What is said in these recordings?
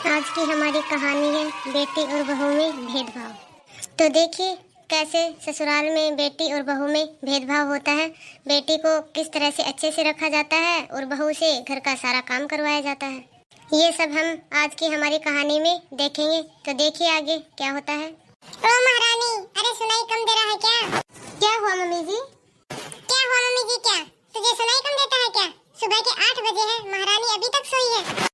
आज की हमारी कहानी है बेटी और बहू में भेदभाव। तो देखिए कैसे ससुराल में बेटी और बहू में भेदभाव होता है। बेटी को किस तरह से अच्छे से रखा जाता है और बहू से घर का सारा काम करवाया जाता है। ये सब हम आज की हमारी कहानी में देखेंगे। तो देखिए आगे क्या होता है। ओ महारानी, अरे सुनाई कम दे रहा है क्या? क्या हुआ मम्मी जी? क्या हुआ मम्मी जी? क्या तुझे सुनाई कम देता है क्या? सुबह के 8 बजे हैं, महारानी अभी तक सोई है।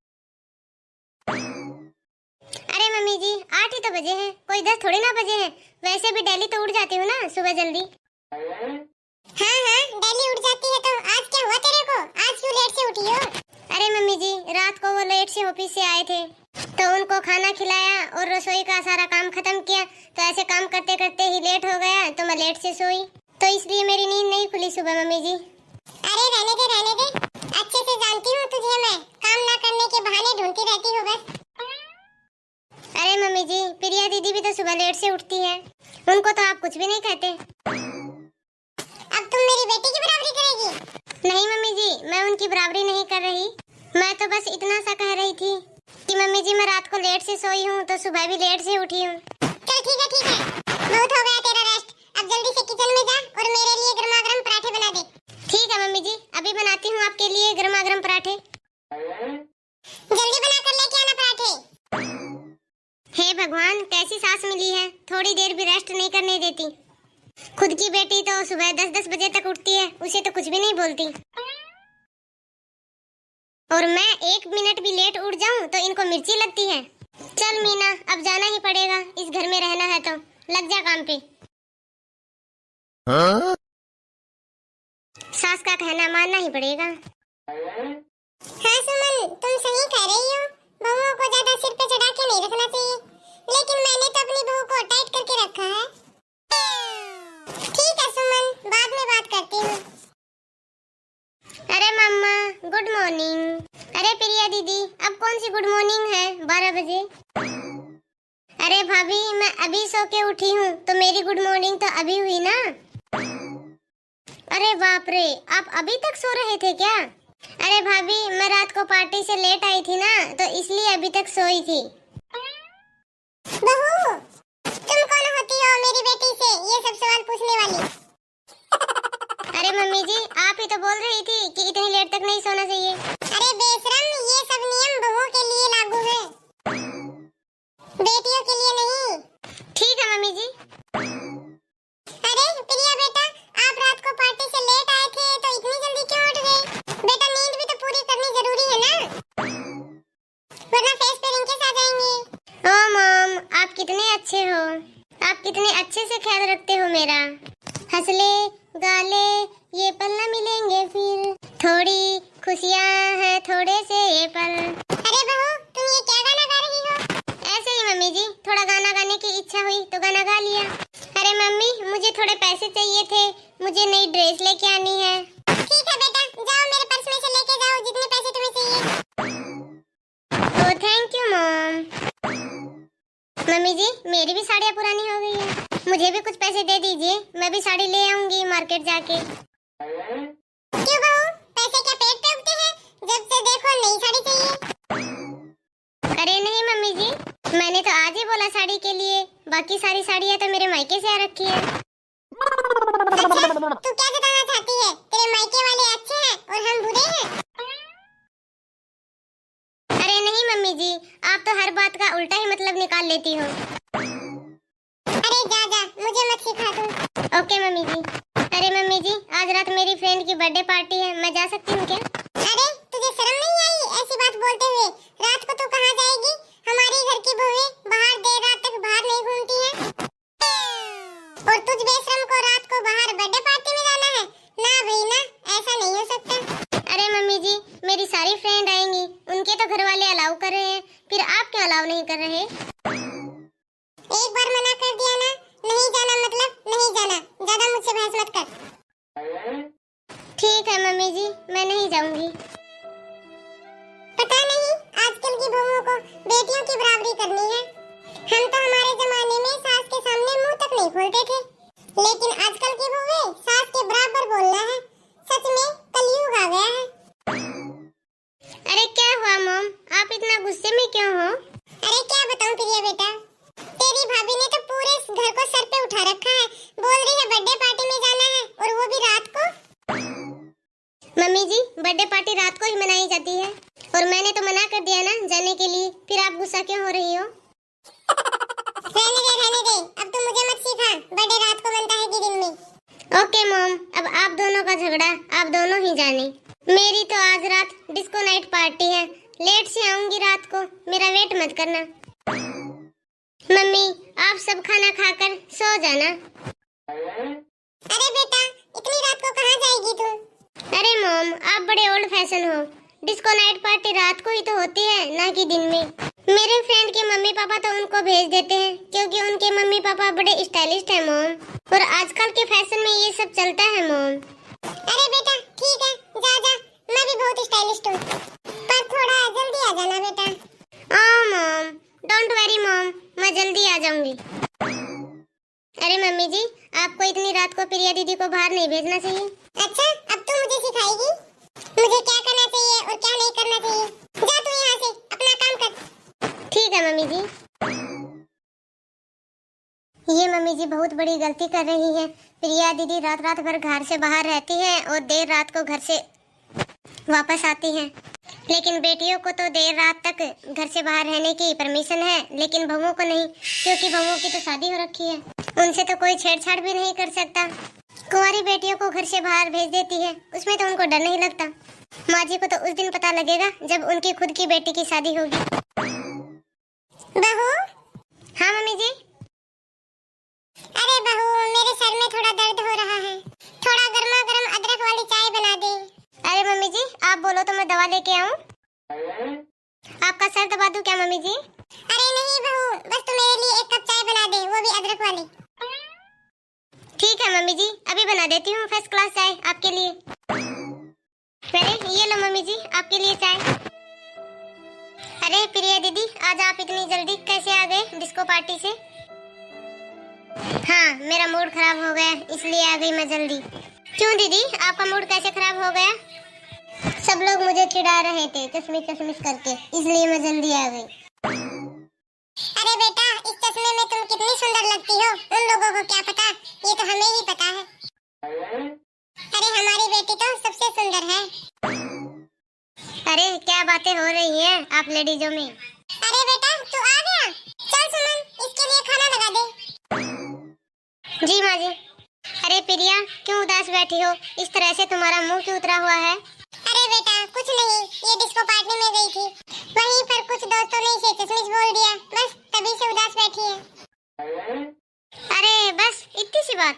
अरे मम्मी जी 8 ही तो बजे हैं, कोई 10 थोड़ी ना बजे हैं। वैसे भी डेली तो उठ जाती हूँ ना सुबह जल्दी। हाँ हाँ, डेली उठ जाती है तो आज क्या हुआ तेरे को? आज क्यों लेट से उठी हो? अरे मम्मी जी रात को वो लेट से ऑफिस से आए थे तो उनको खाना खिलाया और रसोई का सारा काम खत्म किया। तो ऐसे काम करते करते ही लेट हो गया तो मैं लेट से सोई, तो इसलिए मेरी नींद नहीं खुली सुबह मम्मी जी। अरे रहने दे रहने दे, अच्छे से जानती हूँ तुझे मैं। काम ना करने के बहाने ढूंढती रहती हो बस। अरे मम्मी जी प्रिया दीदी भी तो सुबह लेट से उठती है, उनको तो आप कुछ भी नहीं कहते। अब तुम मेरी बेटी की बराबरी करेगी? नहीं मम्मी जी मैं उनकी बराबरी नहीं कर रही, मैं तो बस इतना सा कह रही थी कि मम्मी जी मैं रात को लेट से सोई हूँ तो सुबह भी लेट से उठी हूँ। चल ठीक है, बहुत हो गया तेरा रेस्ट। अब जल्दी से किचन में जा और मेरे लिए गर्मा गर्म पराठे बना दे। ठीक है मम्मी जी, अभी बनाती हूँ आपके लिए गर्मा गर्म पराठे। जल्दी बना कर लेके आना पराठे। हे भगवान कैसी सास मिली है, थोड़ी देर भी रेस्ट नहीं करने देती। खुद की बेटी तो सुबह 10-10 बजे तक उठती है, उसे तो कुछ भी नहीं बोलती। और मैं 1 मिनट भी लेट उठ जाऊं तो इनको मिर्ची लगती है। चल मीना अब जाना ही पड़ेगा, इस घर में रहना है तो लग जा काम पे। सास का कहना मानना ही पड़ेगा। हाँ सुमन, तुम सही कह रही हो। बहुओं को ज्यादा सिर पे चढ़ा के नहीं रखना चाहिए, लेकिन मैंने तो अपनी बहू को टाइट करके रखा है। ठीक है सुमन, बाद में बात करती हूँ। अरे मम्मा गुड मॉर्निंग। अरे प्रिया दीदी अब कौन सी गुड मॉर्निंग है 12 बजे। अरे भाभी मैं अभी सो के उठी हूँ तो मेरी गुड मॉर्निंग तो अभी हुई ना। अरे बाप रे आप अभी तक सो रहे थे क्या? अरे भाभी मैं रात को पार्टी से लेट आई थी ना तो इसलिए अभी तक सोई थी। बहू, तुम कौन होती हो मेरी बेटी से ये सब सवाल पूछने वाली? अरे मम्मी जी आप ही तो बोल रही थी कि इतनी लेट तक नहीं सोना चाहिए। अरे बेशरम, ये सब नियम बहुओं के लिए लागू है, बेटियों के लिए नहीं। ठीक है मम्मी जी। अरे प्रिया बेटा, आप रात को पार्टी से लेट आए थे तो इतनी जल्दी क्यों उठ गए? बेटा नींद भी तो पूरी करनी जरूरी है ना, वरना फेस पे रिंकेस आ जाएंगे। ओ मॉम आप कितने अच्छे हो, आप कितने अच्छे से ख्याल रखते हो मेरा। हंसले गाले ये पल न मिलेंगे फिर, थोड़ी खुशियाँ हैं थोड़े से ये पल। अरे बहू, तुम ये क्या गाना गा रही हो? ऐसे ही मम्मी जी, थोड़ा गाना गाने की इच्छा हुई तो गाना गा लिया। अरे मम्मी मुझे थोड़े पैसे चाहिए थे, मुझे नई ड्रेस लेके आनी है। ठीक है बेटा, जाओ मेरे पर्स में से लेके जाओ जितने पैसे तुम्हें चाहिए। Oh thank you mom. मम्मी जी मेरी भी साड़ियाँ पुरानी हो गई है, मुझे भी कुछ पैसे दे दीजिए, मैं भी साड़ी ले आऊंगी मार्केट जाके। क्यों बहू, पैसे क्या पेट पे उगते हैं? जब से देखो नई साड़ी चाहिए। अरे नहीं मम्मी जी, मैंने तो आज ही बोला साड़ी के लिए, बाकी सारी साड़ियाँ तो मेरे मायके से आ रखी है। अच्छा, तू क्या बताना चाहती है? तेरे मायके वाले अच्छे हैं और हम बुरे हैं? अरे नहीं मम्मी जी, आप तो हर बात का उल्टा ही मतलब निकाल लेती हो। अरे जा जा, मुझे मत सिखा तू। ओके मम्मी जी। अरे मम्मी जी आज रात मेरी फ्रेंड की बर्थडे पार्टी है, मैं जा सकती हूँ क्या? अरे तुझे शर्म नहीं आई ऐसी बात बोलते हुए? रात को तू कहाँ जाएगी? हमारे घर की बहुएं बाहर देर रात तक बाहर नहीं घूमती हैं। और तुझ बेशरम को रात को बाहर बर्थडे पार्टी में जाना है? ना भाई ना, ऐसा नहीं हो सकता। अरे मम्मी जी मेरी सारी फ्रेंड आएंगी, उनके तो घर वाले अलाउ कर रहे हैं, फिर आप क्यों अलाउ नहीं कर रहे? एक बार मना कर दिया ना, नहीं जाना मतलब नहीं जाना। ज्यादा मुझसे बहस मत कर। ठीक है मम्मी जी मैं नहीं जाऊंगी। पता नहीं आजकल की बहुओं को बेटियों की बराबरी करनी है। हम तो हमारे जमाने में सास के सामने मुंह तक नहीं खोलते थे, लेकिन आजकल की बहुएं सास के बराबर बोलना है। सच में कलयुग आ गया है। अरे क्या हुआ मॉम, आप इतना गुस्से में क्यों हो? फिर आप गुस्सा क्यों हो रही हो? रहने दे, अब तुम मुझे मत सिखा, बर्थडे रात को बनता है कि दिन में। ओके मॉम, अब आप दोनों का झगड़ा आप दोनों ही जाने। मेरी तो आज रात डिस्को नाइट पार्टी है, लेट से आऊंगी रात को, मेरा वेट मत करना। मम्मी आप सब खाना खाकर सो जाना। अरे बेटा, इतनी रात को कहाँ जाएगी तू? अरे मॉम आप बड़े ओल्ड फैशन हो, डिस्को नाइट पार्टी रात को ही तो होती है, ना कि दिन में। मेरे फ्रेंड के मम्मी पापा तो उनको भेज देते हैं क्योंकि उनके मम्मी पापा बड़े स्टाइलिस्ट हैं मॉम, और आजकल के फैशन में ये सब चलता है मॉम। अरे बेटा ठीक है, जा जा, मैं भी बहुत स्टाइलिस्ट हूँ, पर थोड़ा जल्दी आ जाना बेटा। मॉम डोंट वरी मॉम, मैं जल्दी आ जाऊंगी। अरे मम्मी जी, आपको इतनी रात को प्रिया दीदी को बाहर नहीं भेजना चाहिए। अच्छा, अब तू मुझे सिखाएगी मुझे क्या करना चाहिए और क्या नहीं करना चाहिए। जा तू यहाँ से, अपना काम कर। ठीक है मम्मी जी। ये मम्मी जी बहुत बड़ी गलती कर रही है। प्रिया दीदी रात रात भर घर से बाहर रहती है और देर रात को घर से वापस आती है, लेकिन बेटियों को तो देर रात तक घर से बाहर रहने की परमिशन है, लेकिन बहुओं को नहीं, क्योंकि बहुओं की तो शादी हो रखी है, उनसे तो कोई छेड़छाड़ भी नहीं कर सकता। कुंवारी बेटियों को घर से बाहर भेज देती है, उसमें तो उनको डर नहीं लगता। माँ जी को तो उस दिन पता लगेगा जब उनकी खुद की बेटी की शादी होगी। बहू। हाँ मम्मी जी। अरे बहू, मेरे सर में थोड़ा दर्द हो रहा है, थोड़ा गर्मा गर्म अदरक वाली चाय बना दे। अरे मम्मी जी आप बोलो तो मैं दवा लेके आऊँ? आपका सर दबा दूं क्या मम्मी जी? अरे नहीं बहू, बस तू मेरे लिए एक कप चाय बना दे, वो भी अदरक वाली। ठीक है मम्मी जी, अभी बना देती हूँ फर्स्ट क्लास चाय आपके लिए। अरे ये लो मम्मी जी आपके लिए चाय। अरे प्रिया दीदी, आज आप इतनी जल्दी कैसे आ गए डिस्को पार्टी से? हाँ मेरा मूड खराब हो गया इसलिए आ गई मैं जल्दी। क्यों दीदी, आपका मूड कैसे खराब हो गया? सब लोग मुझे चिढ़ा रहे थे चश्मिश चश्मिश करके, इसलिए मैं जल्दी आ गई। अरे बेटा, इस चश्मे में तुम कितनी सुंदर लगती हो, उन लोगों को क्या पता, ये तो हमें ही पता है। अरे हमारी बेटी तो सबसे सुंदर है। अरे क्या बातें हो रही हैं आप लेडीजों में? अरे बेटा तू आ गया, चल सुमन इसके लिए खाना लगा दे। जी माँ जी। अरे प्रिया क्यों उदास बैठी हो, इस तरह से तुम्हारा मुंह क्यों उतरा हुआ है? अरे बेटा कुछ नहीं, ये डिस्को पार्टी में गई थी, वहीं पर कुछ दोस्तों ने इसे चश्मिश बोल दिया, बस तभी से उदास बैठी है। अरे बस इतनी सी बात?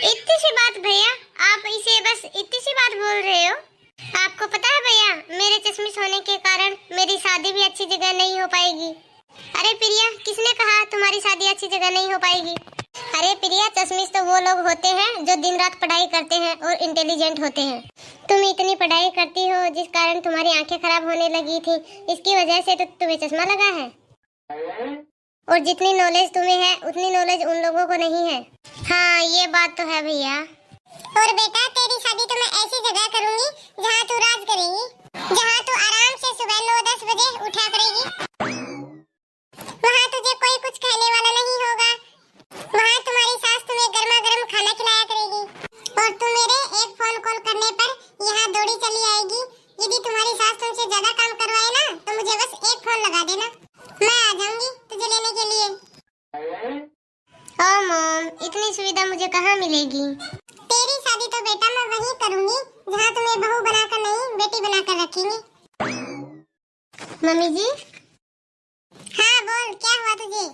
इतनी सी बात भैया, आप इसे बस इतनी सी बात बोल रहे हो? आपको पता है भैया, मेरे चश्मिश होने के कारण मेरी शादी भी अच्छी जगह नहीं हो पाएगी। अरे प्रिया किसने कहा तुम्हारी शादी अच्छी जगह नहीं हो पाएगी? अरे प्रिया चश्मिश तो वो लोग होते हैं जो दिन रात पढ़ाई करते हैं और इंटेलिजेंट होते हैं। तुम इतनी पढ़ाई करती हो जिस कारण तुम्हारी आंखें खराब होने लगी थी, इसकी वजह से तो तुम्हें चश्मा लगा है। और जितनी नॉलेज तुम्हें है उतनी नॉलेज उन लोगों को नहीं है। हाँ ये बात तो है भैया। और बेटा तेरी शादी तो मैं ऐसी जगह करूंगी जहाँ तू राज करेगी, जहाँ तू आराम से सुबह 9-10 बजे उठा करेगी, वहाँ तुझे कोई कुछ कहने वाला नहीं होगा, वहाँ तुम्हारी सास तुम्हें गर्मा गर्म खाना खिलाया करेगी, और तू मेरे एक फोन कॉल करने पर यहाँ दौड़ी चली आएगी। यदि तुम्हारी सास तुमसे ज्यादा काम करवाए ना तो मुझे बस एक फोन लगा देना, मैं आ जाऊंगी तुझे लेने के लिए। ओह मॉम, इतनी सुविधा मुझे कहाँ मिलेगी? तेरी शादी तो बेटा मैं वहीं करूंगी जहाँ तुम्हें बहू बनाकर नहीं बेटी बनाकर रखेंगे। मम्मी जी। हाँ बोल, क्या हुआ तुझे?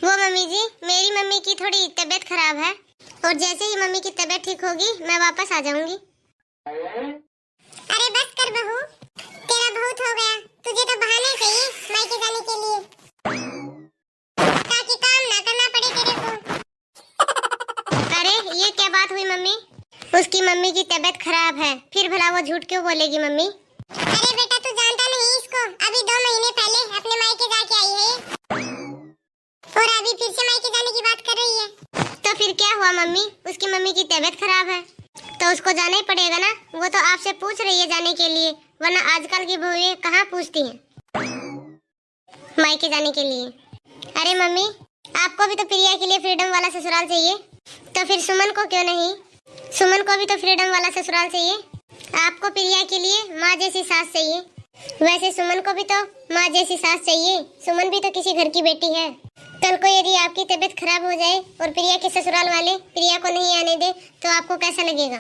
वो मम्मी जी, मेरी मम्मी की थोड़ी तबीयत खराब है, और जैसे ही मम्मी की तबीयत ठीक होगी मैं वापस आ जाऊंगी। अरे बस कर बहू, तेरा बहुत हो गया, तुझे तो बहाने चाहिए मायके जाने के लिए, ताकि काम ना करना पड़े तेरे को। अरे ये क्या बात हुई मम्मी? उसकी मम्मी की तबीयत खराब है, फिर भला वो झूठ क्यों बोलेगी मम्मी? अरे बेटा तू जानता नहीं इसको, अभी 2 महीने पहले अपने मायके जाके आई है, और अभी फिर से मायके जाने की बात कर रही है। तो फिर क्या हुआ मम्मी? उसकी मम्मी की तबीयत खराब है तो उसको जाना ही पड़ेगा ना, वो तो आपसे पूछ रही है जाने के लिए, वरना आजकल की बहुएं कहाँ पूछती हैं मायके जाने के लिए। अरे मम्मी आपको भी तो प्रिया के लिए फ्रीडम वाला ससुराल चाहिए, तो फिर सुमन को क्यों नहीं? सुमन को भी तो फ्रीडम वाला ससुराल चाहिए। आपको प्रिया के लिए माँ जैसी सास चाहिए, वैसे सुमन को भी तो माँ जैसी सास चाहिए। सुमन भी तो किसी घर की बेटी है। कल को यदि आपकी तबीयत खराब हो जाए और प्रिया के ससुराल वाले प्रिया को नहीं आने दे तो आपको कैसा लगेगा?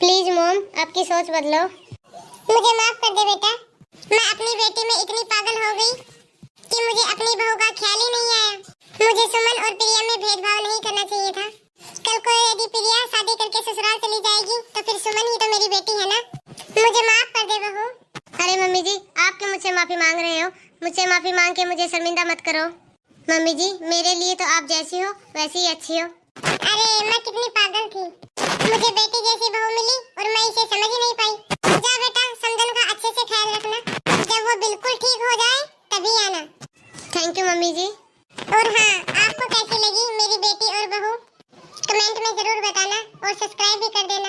प्लीज मॉम, आपकी सोच बदलो। मुझे माफ कर दे बेटा। मैं अपनी बेटी में इतनी पागल हो गई कि मुझे अपनी बहू का ख्याल ही नहीं आया। मुझे सुमन और प्रिया में भेदभाव नहीं करना चाहिए था। कल को यदि प्रिया शादी करके ससुराल चली जाएगी तो फिर सुमन ही तो मेरी बेटी है ना। मुझे माफ कर दे बहू। अरे मम्मी जी, आप क्यों मुझसे माफी मांग रहे हो? मुझसे माफी मांग के मुझे शर्मिंदा मत करो। मम्मी जी, मेरे लिए तो आप जैसी हो वैसी ही अच्छी हो। अरे मैं कितनी पागल थी। मुझे बेटी जैसी बहू मिली और मैं इसे समझ ही नहीं पाई। जा बेटा, समदन का अच्छे से ख्याल रखना। जब वो बिल्कुल ठीक हो जाए तभी आना। थैंक यू मम्मी जी। और हाँ, आपको कैसी लगी मेरी बेटी और बहू कमेंट में जरूर बताना और सब्सक्राइब भी कर देना।